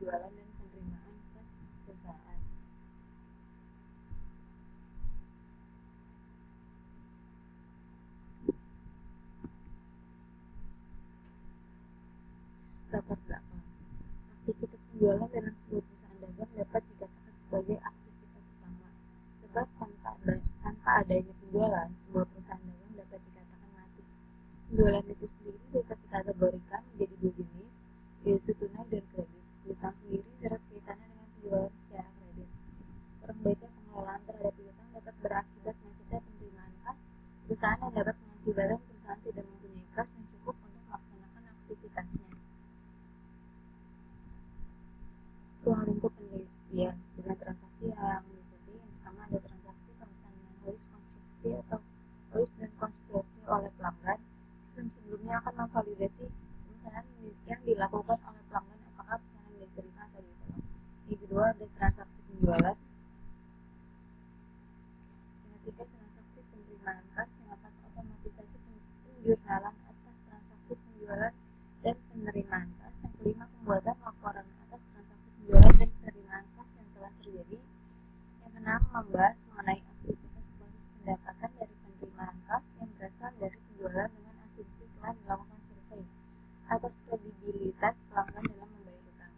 penjualan dan penerimaan kas perusahaan. Dapat 8. Aktivitas penjualan dalam sebuah perusahaan dagang dapat dikatakan sebagai aktivitas utama, sebab tanpa adanya penjualan, sebuah perusahaan dagang dapat dikatakan mati. Penjualan itu sendiri dapat dikategorikan menjadi dua jenis, yaitu tunai dan kredit. Piutang sendiri erat kaitannya dengan penjualan secara kredit. Kurang baiknya pengelolaan terhadap piutang dapat berakibat macetnya penerimaan kas perusahaan yang dapat mengakibatkan perusahaan tidak mempunyai kas yang cukup untuk melaksanakan aktivitasnya. Ruang lingkup penelitian dengan transaksi yang meliputi yang pertama ada transaksi pemesanan holis konstruksi atau holis dan konstruksi oleh pelanggan. Sistem sebelumnya akan memvalidasi pemesanan yang dilakukan oleh pelanggan apakah pesanan diterima atau ditolak. Yang kedua ada transaksi penjualan. Yang ketiga transaksi penerimaan kas yang dapat otomatisasi penjurnalan atas transaksi penjualan dan penerimaan kas. Yang kelima pembuatan laporan atas transaksi penjualan dan penerimaan kas yang telah terjadi. Yang keenam membahas mengenai aktivitas proses pendapatan dari penerimaan kas yang berasal dari penjualan dengan asumsi telah dilakukan survei atas kredibilitas pelanggan dalam membayar utang.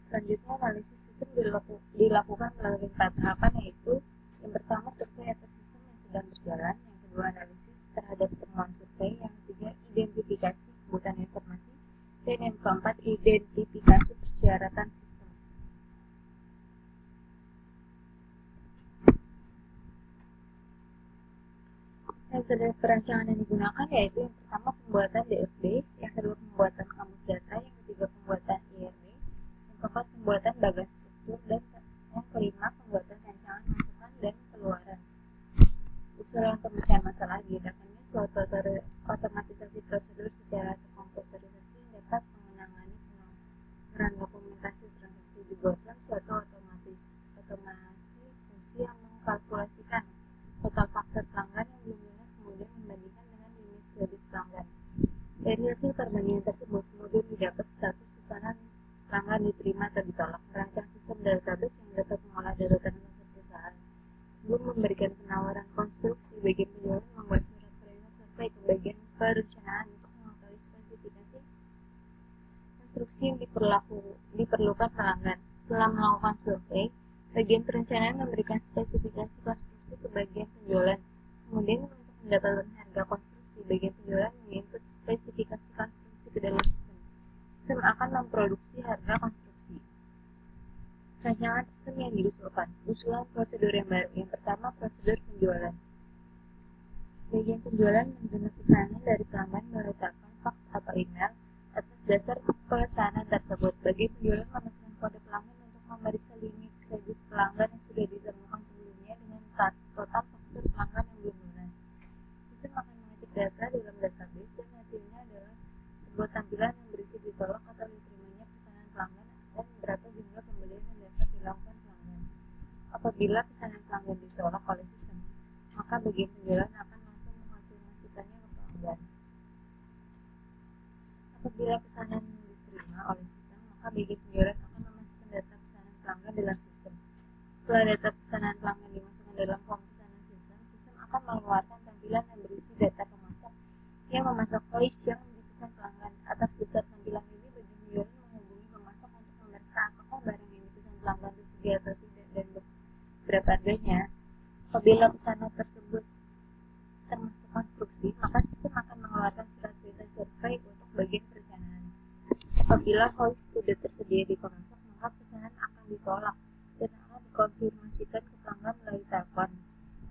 Selanjutnya analisis sistem dilakukan melalui 4 tahapan, yaitu yang pertama survei atas sistem yang sedang berjalan, yang kedua analisis terhadap temuan survei, yang ketiga identifikasi kebutuhan informasi, dan yang keempat identifikasi persyaratan sistem. Metode perancangan yang digunakan yaitu yang pertama pembuatan DFD, yang kedua pembuatan kamus data, yang ketiga pembuatan IRD, yang keempat pembuatan bagas struktur, dan yang kelima pembuatan rancangan masukan dan keluaran. Usulan pemecahan masalah diadakannya suatu otomatisasi prosedur secara terkomputerisasi yang dapat menangani pengaturan dokumentasi transaksi. Dibuatkan suatu otomasi fungsi yang mengkalkulasikan total faktur pelanggan yang belum lunas, kemudian membandingkan dengan limit kredit pelanggan. Dari hasil perbandingan tersebut, kemudian didapat status pesanan pelanggan diterima atau ditolak. Merancang sistem database yang dapat mengolah data transaksi perusahaan. Sebelum memberikan penawaran konstruksi, bagian penjualan membuat surat perintah survei ke bagian perencanaan untuk mengetahui spesifikasi konstruksi yang diperlukan pelanggan. Setelah melakukan survei, bagian perencanaan memberikan spesifikasi konstruksi ke bagian penjualan. Kemudian untuk mendapatkan harga konstruksi, bagian penjualan menginput spesifikasi konstruksi ke dalam sistem. Sistem akan memproduksi harga konstruksi. Rancangan sistem yang diusulkan. Usulan prosedur yang baru. Yang pertama, prosedur penjualan. Bagian penjualan menerima pesanan dari pelanggan melalui telepon, fax, atau email. Atas dasar pesanan tersebut, bagian penjualan memesan kode pelanggan untuk memeriksa limit kredit pelanggan yang sudah ditemukan sebelumnya dengan total faktur pelanggan yang belum lunas. Sistem akan mengecek data dalam database dan hasilnya adalah sebuah tampilan yang berisi ditolak atau diterimanya pesanan pelanggan dan berapa jumlah pembelian yang dapat dilakukan pelanggan. Apabila pesanan pelanggan ditolak oleh sistem, maka bagian penjualan akan langsung mengkonfirmasikannya ke pelanggan. Apabila pesanan diterima oleh sistem, maka bagian penjualan akan memasukkan data pesanan pelanggan dalam sistem. Setelah data pesanan pelanggan dimasukkan dalam form pesanan sistem, sistem akan mengeluarkan tampilan yang berisi data pemasok yang memasak voice yang dipesan pelanggan. Atas dasar tampilan ini, bagian penjualan menghubungi pemasok untuk memeriksa apakah barang yang dipesan pelanggan tersedia atau tidak dan berapa harganya. Apabila pesanan tersebut termasuk konstruksi, maka sistem akan mengeluarkan surat perintah survei untuk bagian perencanaan. Apabila voice tidak tersedia di pemasok, maka pesanan akan ditolak dan akan dikonfirmasikan ke pelanggan melalui telepon,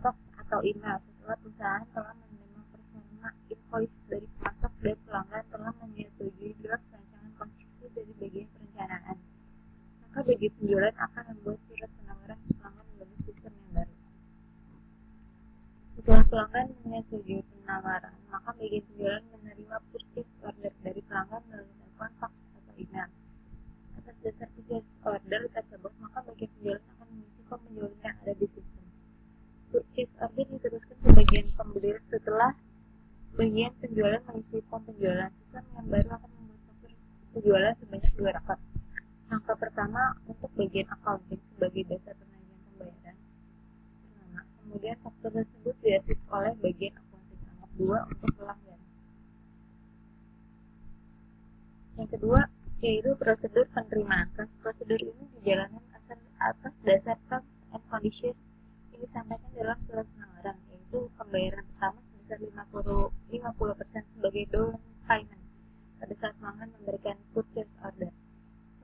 fax, atau email setelah perusahaan telah menerima performa invoice dari pemasok dan pelanggan telah menyetujui draft rancangan konstruksi dari bagian perencanaan. Maka bagian penjualan akan membuat surat penawaran ke pelanggan melalui sistem yang baru. Setelah pelanggan menyetujui penawaran, maka bagian penjualan menerima purchase order dari pelanggan melalui telepon, fax, atau email. Atas dasar purchase order tersebut, maka bagian penjualan akan mengisi form penjualan yang ada di sistem. Setelah bagian penjualan mengisi form penjualan, sistem yang baru akan membuat faktur penjualan sebanyak 2 rekod. Langkah pertama untuk bagian accounting sebagai dasar penagihan pembayaran. Kemudian faktur tersebut diarsip oleh bagian accounting. Langkah 2 untuk pelanggan. Yang kedua yaitu prosedur penerimaan kas. Prosedur ini dijalankan atas dasar terms and conditions yang disampaikan dalam surat penawaran, yaitu pembayaran pertama sebesar 50% sebagai down payment pada saat pelanggan memberikan purchase order.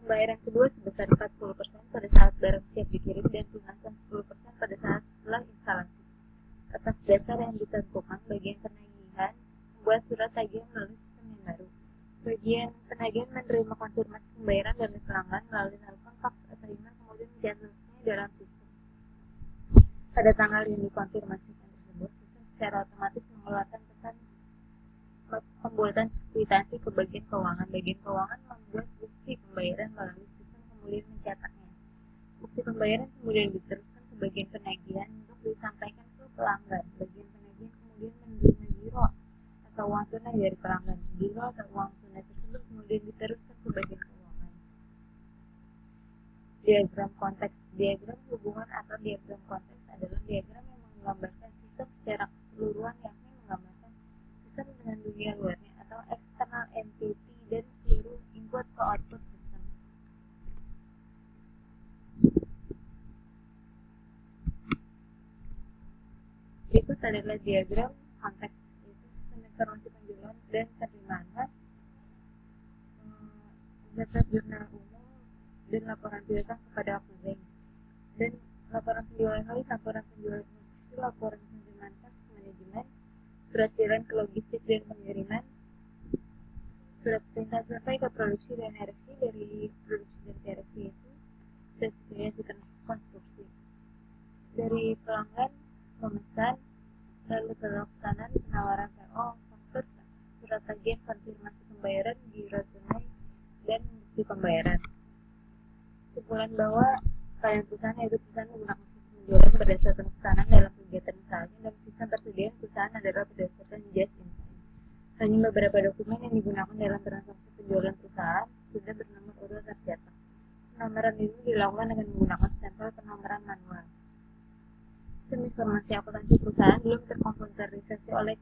Pembayaran kedua sebesar 40% pada saat barang siap dikirim dan lunasan 10% pada saat setelah instalasi. Atas dasar yang ditentukan, bagian penagihan membuat surat tagihan melalui sistem yang baru. Bagian penagihan menerima konfirmasi pembayaran dari pelanggan melalui telepon, fax, atau email, kemudian mencatatnya dalam sistem. Pada tanggal yang dikonfirmasikan tersebut, sistem secara otomatis mengeluarkan pesan pembuatan kwitansi ke bagian keuangan. Bagian keuangan membuat bukti pembayaran melalui sistem, kemudian mencetaknya. Bukti pembayaran kemudian diteruskan ke bagian penagihan untuk disampaikan ke pelanggan. Bagian penagihan kemudian menerima giro atau uang tunai dari pelanggan. Giro atau uang tunai tersebut kemudian diteruskan ke bagian keuangan. Diagram konteks. Diagram hubungan atau diagram konteks adalah diagram yang menggambarkan sistem secara keseluruhan, yakni menggambarkan sistem dengan dunia luarnya atau external entity dan seluruh input ke output sistem. Berikut adalah diagram konteks, yaitu sistem informasi penjualan dan penerimaan kas, data jurnal umum dan laporan piutang kepada bank, dan laporan penjualan halus, laporan penjualan konstruksi, laporan penerimaan kas ke manajemen, surat jalan ke logistik dan pengiriman, surat perintah survei ke produksi dan ereksi. Dari produksi dan ereksi itu spesifikasi konstruksi. Dari pelanggan memesan, lalu pelaksanaan penawaran PO, faktur, surat tagihan, konfirmasi pembayaran, giro tunai, dan bukti pembayaran. Kesimpulan bahwa kalian perusahaan yaitu perusahaan menggunakan sistem penjualan berdasarkan pesanan dalam kegiatan usahanya, dan sistem persediaan perusahaan adalah berdasarkan just in time. Hanya beberapa dokumen yang digunakan dalam transaksi penjualan perusahaan sudah bernomor urut tercetak. Penomoran ini dilakukan dengan menggunakan stempel penomoran manual. Sistem informasi akuntansi perusahaan belum terkomputerisasi oleh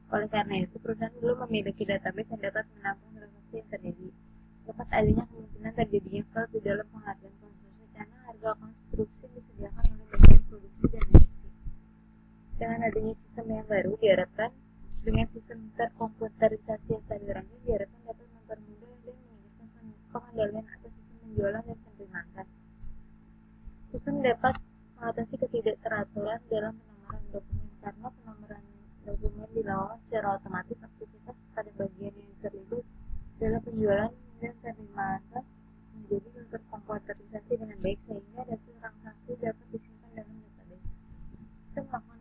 karena itu perusahaan belum memiliki database yang dapat menampung transaksi yang terjadi. Dapat adanya kemungkinan terjadinya fraud di dalam pengadaan konstruksi karena harga konstruksi disediakan oleh bagian produksi dan ereksi. Dengan adanya sistem yang baru diharapkan dengan sistem terkomputerisasi yang tadi rancangan diharapkan dapat mempermudah dan meningkatkan pengendalian atas sistem penjualan dan penerimaan kas. Sistem dapat mengatasi ketidakteraturan dalam penomoran dokumen karena penomoran dokumen dilakukan secara otomatis. Aktivitas pada bagian yang terlibat dalam penjualan dan penerimaan kas menjadi terkomputerisasi dengan baik sehingga data transaksi dapat disimpan dalam database. Sistem melakukan